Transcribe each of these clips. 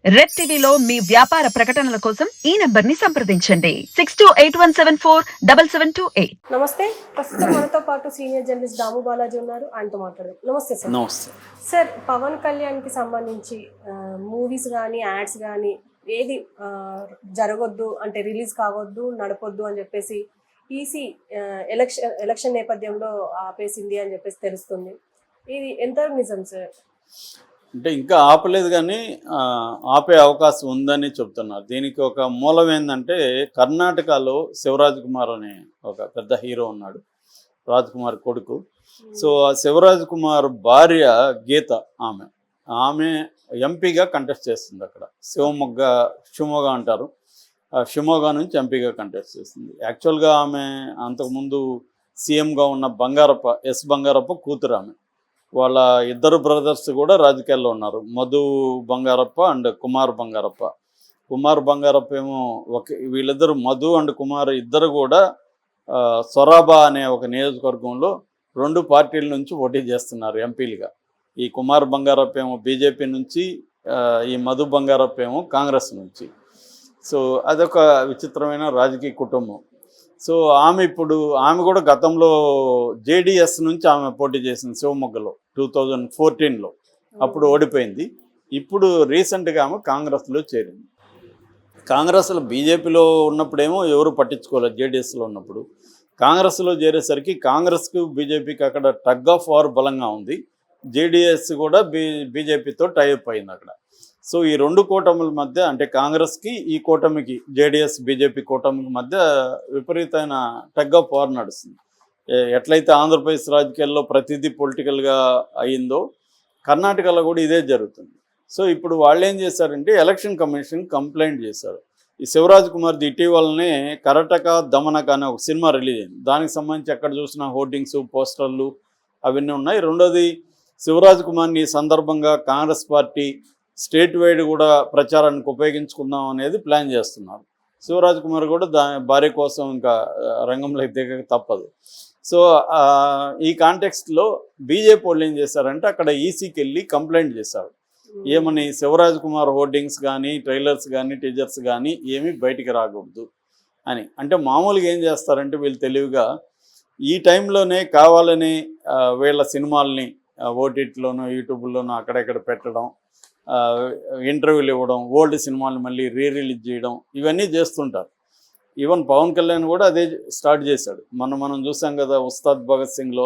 Red టీవీలో మీ వ్యాపార ప్రకటనల కోసం ఈ నంబర్ ని సంప్రదించండి 6281747728. నమస్తే. ప్రస్తుతం మనతో పాటు సీనియర్ జర్నలిస్ట్ దాము బాలాజీ ఉన్నారు. ఆయనతో మాట్లాడదాం. నమస్తే సార్. నమస్తే సార్, పవన్ కళ్యాణ్కి సంబంధించి మూవీస్ కానీ యాడ్స్ కానీ ఏది జరగొద్దు అంటే రిలీజ్ కావద్దు, నడపొద్దు అని చెప్పేసి ఈసీ ఎలక్షన్ నేపథ్యంలో ఆపేసింది అని చెప్పేసి తెలుస్తుంది. ఇది ఎంత నిజం సార్? అంటే ఇంకా ఆపలేదు కానీ ఆపే అవకాశం ఉందని చెప్తున్నారు. దీనికి ఒక మూలం ఏంటంటే కర్ణాటకలో శివరాజ్ కుమార్ అనే ఒక పెద్ద హీరో ఉన్నాడు, రాజ్ కుమార్ కొడుకు. సో ఆ శివరాజ్ కుమార్ భార్య గీత ఆమె ఎంపీగా కంటెస్ట్ చేస్తుంది. అక్కడ షిమోగా అంటారు, షిమోగా నుంచి ఎంపీగా కంటెస్ట్ చేస్తుంది. యాక్చువల్గా ఆమె అంతకుముందు సీఎంగా ఉన్న బంగారప్ప కూతురు. ఆమె వాళ్ళ ఇద్దరు బ్రదర్స్ కూడా రాజకీయాల్లో ఉన్నారు, మధు బంగారప్ప అండ్ కుమార్ బంగారప్ప ఏమో వీళ్ళిద్దరు మధు అండ్ కుమార్ ఇద్దరు కూడా సొరాబా అనే ఒక నియోజకవర్గంలో 2 పార్టీల నుంచి పోటీ చేస్తున్నారు ఎంపీలుగా. ఈ కుమార్ బంగారప్ప ఏమో బీజేపీ నుంచి, ఈ మధు బంగారప్ప ఏమో కాంగ్రెస్ నుంచి. సో అదొక విచిత్రమైన రాజకీయ కుటుంబం. సో ఆమె కూడా గతంలో జేడీఎస్ నుంచి ఆమె పోటీ చేసింది శివమొగ్గలో 2014లో, అప్పుడు ఓడిపోయింది. ఇప్పుడు రీసెంట్గా ఆమె కాంగ్రెస్లో చేరింది. కాంగ్రెస్లో బీజేపీలో ఉన్నప్పుడేమో ఎవరు పట్టించుకోలేదు, జేడీఎస్లో ఉన్నప్పుడు. కాంగ్రెస్లో చేరేసరికి కాంగ్రెస్కు బీజేపీకి అక్కడ టగ్ ఆఫ్ వార్ బలంగా ఉంది. జేడీఎస్ కూడా బీజేపీతో టైఅప్ అయింది అక్కడ. సో ఈ 2 కూటముల మధ్య, అంటే కాంగ్రెస్కి ఈ కూటమికి, జేడీఎస్ బీజేపీ కూటమికి మధ్య విపరీతమైన టగ్ ఆఫ్ వార్ నడుస్తుంది. ఎట్లయితే ఆంధ్రప్రదేశ్ రాజకీయాల్లో ప్రతిదీ పొలిటికల్గా అయిందో కర్ణాటకలో కూడా ఇదే జరుగుతుంది. సో ఇప్పుడు వాళ్ళు ఏం చేశారంటే ఎలక్షన్ కమిషన్ కంప్లైంట్ చేశారు. ఈ శివరాజ్ కుమార్ది ఇటీవలనే కరటక దమనక అనే ఒక సినిమా రిలీజ్ అయింది. దానికి సంబంధించి ఎక్కడ చూసిన హోర్డింగ్స్, పోస్టర్లు అవన్నీ ఉన్నాయి. రెండోది, శివరాజ్ కుమార్ని ఈ సందర్భంగా కాంగ్రెస్ పార్టీ స్టేట్ వైడ్ కూడా ప్రచారానికి ఉపయోగించుకుందాం అనేది ప్లాన్ చేస్తున్నారు. శివరాజ్ కుమార్ కూడా భార్య కోసం ఇంకా రంగంలో దిగక తప్పదు. సో ఈ కాంటెక్స్ట్లో బీజేపీ వాళ్ళు ఏం చేశారంటే అక్కడ ఈసీకి వెళ్ళి కంప్లైంట్ చేశారు. ఏమని, శివరాజ్ కుమార్ హోర్డింగ్స్ కానీ, ట్రైలర్స్ కానీ, టీజర్స్ కానీ ఏమీ బయటికి రాకూడదు అని. అంటే మామూలుగా ఏం చేస్తారంటే వీళ్ళు తెలివిగా ఈ టైంలోనే కావాలని వీళ్ళ సినిమాల్ని ఓటీటీలోనూ యూట్యూబ్లోనూ అక్కడెక్కడ పెట్టడం, ఇంటర్వ్యూలు ఇవ్వడం, ఓల్డ్ సినిమాలు మళ్ళీ రిలీజ్ చేయడం, ఇవన్నీ చేస్తుంటారు. ఈవెన్ పవన్ కళ్యాణ్ కూడా అదే స్టార్ట్ చేశాడు. మనం చూసాం కదా ఉస్తాద్ భగత్ సింగ్లో,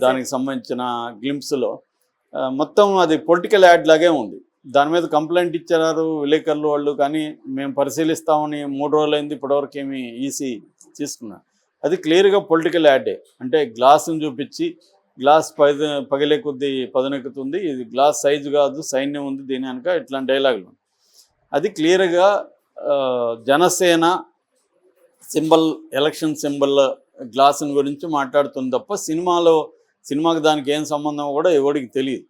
దానికి సంబంధించిన గ్లింప్స్లో మొత్తం అది పొలిటికల్ యాడ్ లాగే ఉంది. దాని మీద కంప్లైంట్ ఇచ్చారు విలేకరులు వాళ్ళు, కానీ మేము పరిశీలిస్తామని 3 రోజులైంది, ఇప్పటివరకు ఏమి ఈసీ తీసుకున్నారు. అది క్లియర్గా పొలిటికల్ యాడే. అంటే గ్లాసును చూపించి గ్లాస్ పగిలే కొద్దీ పదునెక్కుతుంది, ఇది గ్లాస్ సైజు కాదు, సైన్యం ఉంది దీని వెనక, ఇట్లాంటి డైలాగులు. అది క్లియర్గా జనసేన సింబల్, ఎలక్షన్ సింబల్ గ్లాసుని గురించి మాట్లాడుతుంది తప్ప సినిమాకి దానికి ఏం సంబంధం కూడా ఎవరికి తెలియదు.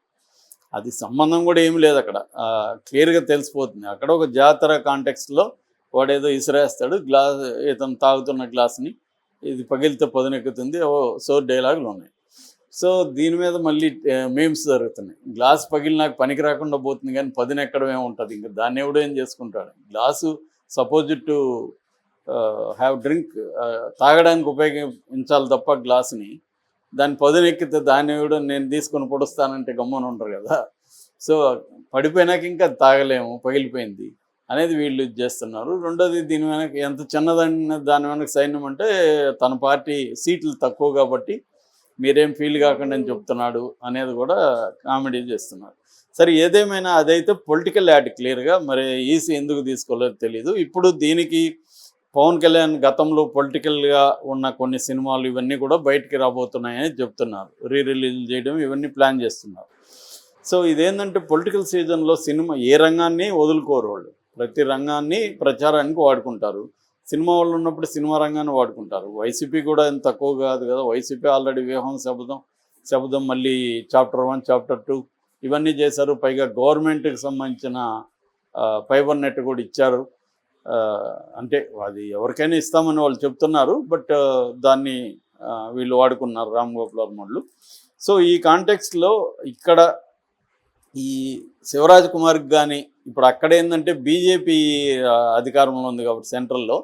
అది సంబంధం కూడా ఏమి లేదు అక్కడ, క్లియర్గా తెలిసిపోతుంది. అక్కడ ఒక జాతర కాంటెక్స్ట్లో వాడేదో ఇసిరేస్తాడు, ఇతను తాగుతున్న గ్లాస్ని, ఇది పగిలితే పదునెక్కుతుంది, సో డైలాగులు ఉన్నాయి. సో దీని మీద మళ్ళీ మీమ్స్ జరుగుతున్నాయి. గ్లాస్ పగిలి నాకు పనికి రాకుండా పోతుంది కానీ పదునెక్కడమే ఉంటుంది, ఇంకా దాన్ని ఎవడో ఏం చేసుకుంటాడు. Glass suppose to have drink, తాగడానికి ఉపయోగించాలి తప్ప గ్లాసుని, దాన్ని పదునెక్కితే దాన్ని ఎవడో నేను తీసుకొని పొడుస్తానంటే గమ్మని ఉంటారు కదా. సో పడిపోయినాక ఇంకా తాగలేము, పగిలిపోయింది అనేది వీళ్ళు చేస్తున్నారు. రెండోది, దీని వెనక ఎంత చిన్నదన్న దాని వెనక సైన్యం అంటే తన పార్టీ సీట్లు తక్కువ కాబట్టి మీరేం ఫీల్ కాకుండా అని చెప్తున్నాడు అనేది కూడా కామెడీ చేస్తున్నారు. సరే, ఏదేమైనా అదైతే పొలిటికల్ యాడ్ క్లియర్గా. మరి ఈసీ ఎందుకు తీసుకోలేదో తెలియదు. ఇప్పుడు దీనికి పవన్ కళ్యాణ్ గతంలో పొలిటికల్గా ఉన్న కొన్ని సినిమాలు ఇవన్నీ కూడా బయటికి రాబోతున్నాయని చెప్తున్నారు. రిలీజ్ చేయడం ఇవన్నీ ప్లాన్ చేస్తున్నారు. సో ఇదేంటంటే పొలిటికల్ సీజన్లో సినిమా ఏ రంగాన్ని వదులుకోరు వాళ్ళు, ప్రతి రంగాన్ని ప్రచారానికి వాడుకుంటారు. సినిమా వాళ్ళు ఉన్నప్పుడు సినిమా రంగాన్ని వాడుకుంటారు. వైసీపీ కూడా ఎంత తక్కువ కాదు కదా. వైసీపీ ఆల్రెడీ వ్యూహం శబదం మళ్ళీ చాప్టర్ 1, చాప్టర్ 2 ఇవన్నీ చేశారు. పైగా గవర్నమెంట్కి సంబంధించిన ఫైబర్ నెట్ కూడా ఇచ్చారు. అంటే అది ఎవరికైనా ఇస్తామని వాళ్ళు చెప్తున్నారు, బట్ దాన్ని వీళ్ళు వాడుకున్నారు రామ్ గోపాల్ వర్మలు. సో ఈ కాంటెక్స్ట్లో ఇక్కడ ఈ శివరాజ్ కుమార్కి కానీ ఇప్పుడు అక్కడ ఏంటంటే బీజేపీ అధికారంలో ఉంది కాబట్టి సెంట్రల్లో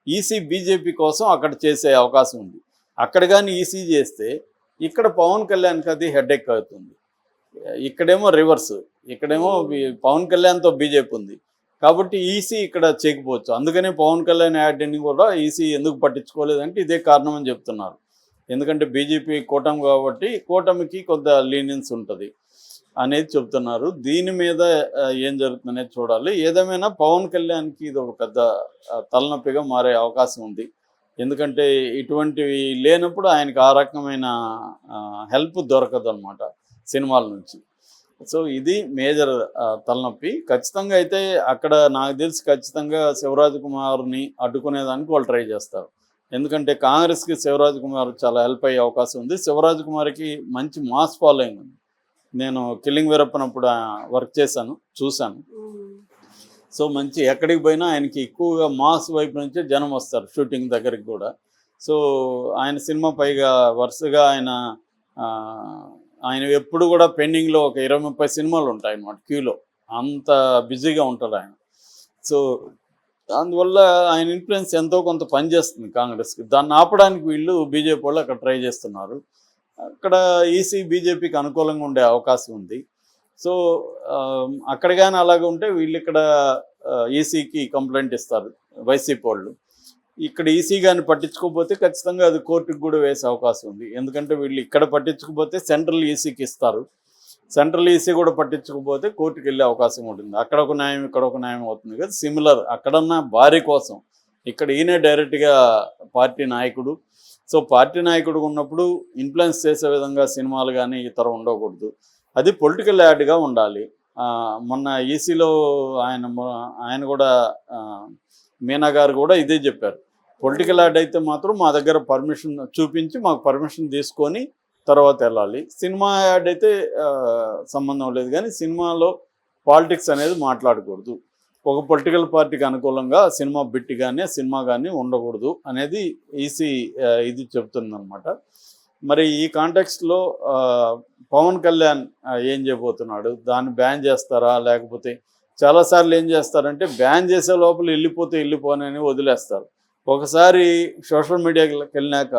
ఈసీ బీజేపీ కోసం అక్కడ చేసే అవకాశం ఉంది. అక్కడ కానీ ఈసీ చేస్తే ఇక్కడ పవన్ కళ్యాణ్కి అది హెడేక్ అవుతుంది. ఇక్కడేమో రివర్స్, ఇక్కడేమో పవన్ కళ్యాణ్తో బీజేపీ ఉంది కాబట్టి ఈసీ ఇక్కడ చేయకపోవచ్చు. అందుకనే పవన్ కళ్యాణ్ యాడ్ని కూడా ఈసీ ఎందుకు పట్టించుకోలేదంటే ఇదే కారణం అని చెప్తున్నారు. ఎందుకంటే బీజేపీ కూటమి కాబట్టి కూటమికి కొంత లీనియన్స్ ఉంటుంది అనేది చెప్తున్నారు. దీని మీద ఏం జరుగుతుందనేది చూడాలి. ఏదేమైనా పవన్ కళ్యాణ్కి ఇది ఒక పెద్ద తలనొప్పిగా మారే అవకాశం ఉంది. ఎందుకంటే ఇటువంటివి లేనప్పుడు ఆయనకు ఆ రకమైన హెల్ప్ దొరకదు అనమాట సినిమాల నుంచి. సో ఇది మేజర్ తలనొప్పి. ఖచ్చితంగా అయితే అక్కడ నాకు తెలిసి ఖచ్చితంగా శివరాజ్ కుమార్ని అడ్డుకునేదానికి వాళ్ళు ట్రై చేస్తారు. ఎందుకంటే కాంగ్రెస్కి శివరాజ్ కుమార్ చాలా హెల్ప్ అయ్యే అవకాశం ఉంది. శివరాజ్ కుమార్కి మంచి మాస్ ఫాలోయింగ్ ఉంది. నేను కిల్లింగ్ వీరప్పనప్పుడు వర్క్ చేశాను, చూశాను. సో మంచి ఎక్కడికి పోయినా ఆయనకి ఎక్కువగా మాస్ వైపు నుంచే జనం వస్తారు షూటింగ్ దగ్గరికి కూడా. సో ఆయన సినిమా పైగా వరుసగా ఆయన ఎప్పుడు కూడా పెండింగ్లో ఒక 20-30 సినిమాలు ఉంటాయి అన్నమాట క్యూలో. అంత బిజీగా ఉంటాడు ఆయన. సో అందువల్ల ఆయన ఇన్ఫ్లుయెన్స్ ఎంతో కొంత పనిచేస్తుంది కాంగ్రెస్కి. దాన్ని ఆపడానికి వీళ్ళు బీజేపీ వాళ్ళు అక్కడ ట్రై చేస్తున్నారు. అక్కడ ఈసీ బీజేపీకి అనుకూలంగా ఉండే అవకాశం ఉంది. సో అక్కడ కానీ అలాగే ఉంటే వీళ్ళు ఇక్కడ ఈసీకి కంప్లైంట్ ఇస్తారు వైసీపీ వాళ్ళు. ఇక్కడ ఈసీ కానీ పట్టించుకోకపోతే ఖచ్చితంగా అది కోర్టుకు కూడా వేసే అవకాశం ఉంది. ఎందుకంటే వీళ్ళు ఇక్కడ పట్టించుకోకపోతే సెంట్రల్ ఈసీకి ఇస్తారు. సెంట్రల్ ఈసీ కూడా పట్టించుకోకపోతే కోర్టుకు వెళ్ళే అవకాశం ఉంటుంది. అక్కడ ఒక న్యాయం ఇక్కడ ఒక న్యాయం అవుతుంది కదా. సిమిలర్ అక్కడన్న భారీ కోసం ఇక్కడ ఈయనే డైరెక్ట్గా పార్టీ నాయకుడు. సో పార్టీ నాయకుడు ఉన్నప్పుడు ఇన్ఫ్లుయెన్స్ చేసే విధంగా సినిమాలు కానీ ఇతర ఉండకూడదు. అది పొలిటికల్ యాడ్గా ఉండాలి. మొన్న ఈసీలో ఆయన కూడా మీనా గారు కూడా ఇదే చెప్పారు. పొలిటికల్ యాడ్ అయితే మాత్రం మా దగ్గర పర్మిషన్ చూపించి మాకు పర్మిషన్ తీసుకొని తర్వాత వెళ్ళాలి. సినిమా యాడ్ అయితే సంబంధం లేదు, కానీ సినిమాలో పాలిటిక్స్ అనేది మాట్లాడకూడదు. ఒక పొలిటికల్ పార్టీకి అనుకూలంగా సినిమా బిట్టి కానీ సినిమా కానీ ఉండకూడదు అనేది ఈసీ ఇది చెప్తుందన్నమాట. మరి ఈ కాంటెక్స్ట్లో పవన్ కళ్యాణ్ ఏం చేయబోతున్నాడు? దాన్ని బ్యాన్ చేస్తారా? లేకపోతే చాలాసార్లు ఏం చేస్తారంటే బ్యాన్ చేసే లోపల వెళ్ళిపోనని వదిలేస్తారు. ఒకసారి సోషల్ మీడియాకి వెళ్ళినాక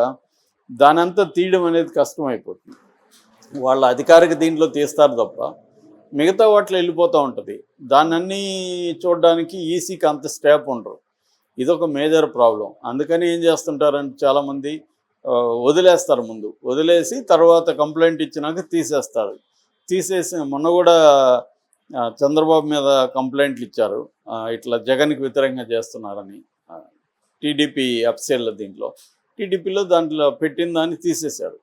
దానంతా తీయడం అనేది కష్టమైపోతుంది. వాళ్ళ అధికారిక దీంట్లో తీస్తారు తప్ప మిగతా వాటిలో వెళ్ళిపోతూ ఉంటుంది. దాన్ని చూడడానికి ఈసీకి అంత స్టాప్ ఉండరు. ఇదొక మేజర్ ప్రాబ్లం. అందుకని ఏం చేస్తుంటారంటే చాలామంది వదిలేస్తారు, ముందు వదిలేసి తర్వాత కంప్లైంట్ ఇచ్చినాక తీసేస్తారు. తీసేసి మొన్న కూడా చంద్రబాబు మీద కంప్లైంట్లు ఇచ్చారు, ఇట్లా జగన్కి వ్యతిరేకంగా చేస్తున్నారని. టీడీపీ అఫ్సెల్ టీడీపీలో దాంట్లో పెట్టిన దాన్ని తీసేశారు.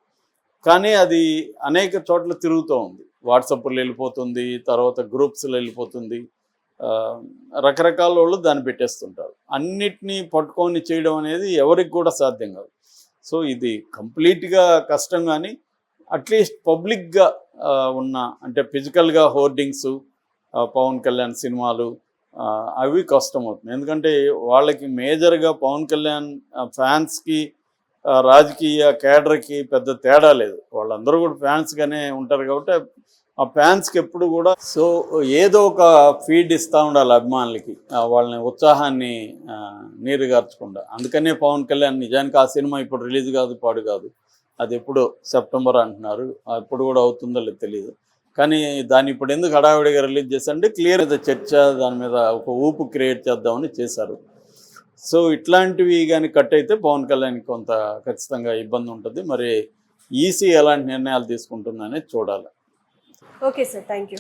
కానీ అది అనేక చోట్ల తిరుగుతూ ఉంది. వాట్సాప్లో వెళ్ళిపోతుంది, తర్వాత గ్రూప్స్లో వెళ్ళిపోతుంది. రకరకాల వాళ్ళు దాన్ని పెట్టేస్తుంటారు. అన్నిటినీ పట్టుకొని చేయడం అనేది ఎవరికి కూడా సాధ్యం కాదు. సో ఇది కంప్లీట్గా కష్టం. కానీ అట్లీస్ట్ పబ్లిక్గా ఉన్న అంటే ఫిజికల్గా హోర్డింగ్స్, పవన్ కళ్యాణ్ సినిమాలు అవి కష్టం అవుతుంది. ఎందుకంటే వాళ్ళకి మేజర్గా పవన్ కళ్యాణ్ ఫ్యాన్స్కి రాజకీయ కేడర్కి పెద్ద తేడా లేదు. వాళ్ళందరూ కూడా ఫ్యాన్స్గానే ఉంటారు కాబట్టి ఆ ఫ్యాన్స్కి ఎప్పుడు కూడా సో ఏదో ఒక ఫీడ్ ఇస్తూ ఉండాలి అభిమానులకి, వాళ్ళని ఉత్సాహాన్ని నీరుగార్చకుండా. అందుకనే పవన్ కళ్యాణ్ నిజానికి ఆ సినిమా ఇప్పుడు రిలీజ్ కాదు, పాడు కాదు. అది ఎప్పుడో సెప్టెంబర్ అంటున్నారు, ఎప్పుడు కూడా అవుతుందో లేదు తెలియదు. కానీ దాన్ని ఇప్పుడు ఎందుకు హడావిడిగా రిలీజ్ చేశారంటే క్లియర్ చర్చ, దాని మీద ఒక ఊపు క్రియేట్ చేద్దామని చేశారు. సో ఇట్లాంటివి కానీ కట్ అయితే పవన్ కళ్యాణ్కి కొంత ఖచ్చితంగా ఇబ్బంది ఉంటుంది. మరి ఈసీ ఎలాంటి నిర్ణయాలు తీసుకుంటుందనేది చూడాలి. Okay sir, thank you.